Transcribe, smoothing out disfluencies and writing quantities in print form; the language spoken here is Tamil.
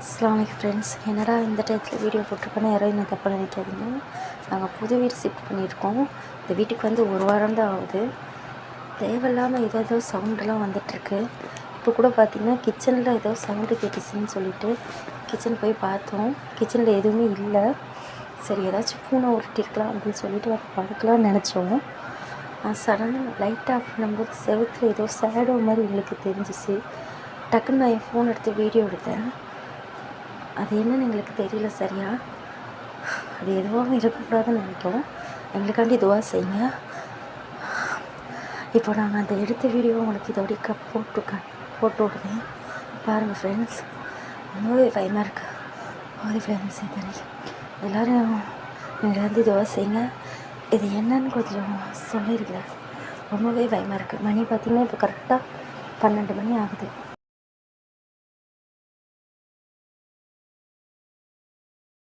அஸ்ஸலாமு அலைக்கும் ஃப்ரெண்ட்ஸ். என்னடா இந்த டயத்தில் வீடியோ போட்டிருக்கோன்னு யாரும் என்ன தப்பாக நினைக்காதீங்க. நாங்கள் புது வீடு ஷிஃப்ட் பண்ணியிருக்கோம். இந்த வீட்டுக்கு வந்து ஒரு வாரம் தான் ஆகுது. தேவையில்லாமல் ஏதோ சவுண்டெலாம் வந்துட்டுருக்கு. இப்போ கூட பார்த்திங்கன்னா கிச்சனில் ஏதோ சவுண்டு கேட்டுச்சுன்னு சொல்லிட்டு கிச்சன் போய் பார்த்தோம். கிச்சனில் எதுவுமே இல்லை. சரி ஏதாச்சும் பூனை உருட்டிருக்கலாம் அப்படின்னு சொல்லிட்டு அதை படுக்கலாம்னு நினச்சோம். சடனாக லைட் ஆஃப் பண்ணும்போது செவுத்தில் ஏதோ ஷேடோ மாதிரி எங்களுக்கு தெரிஞ்சிச்சு. டக்குன்னு நான் என் ஃபோன் எடுத்து வீடியோ எடுத்தேன். அது என்னன்னு எங்களுக்கு தெரியல சரியா. அது எதுவாகவும் இருக்கக்கூடாதுன்னு நினைக்கிறோம். எங்களுக்காண்டி துவா செய்யுங்க. இப்போ நாங்கள் அந்த எடுத்த வீடியோ உங்களுக்கு இதோட போட்டு விடுவேன் பாருங்கள் ஃப்ரெண்ட்ஸ். ரொம்பவே பயமாக இருக்குது. ஓதி ஃப்ரெண்ட்ஸ் தெரியும் எல்லோரும் எங்களை துவா செய்யுங்க. இது என்னன்னு கொஞ்சம் சொல்லிடுங்க. ரொம்பவே பயமாக இருக்குது. மணி பார்த்திங்கன்னா இப்போ கரெக்டாக 12 மணி ஆகுது.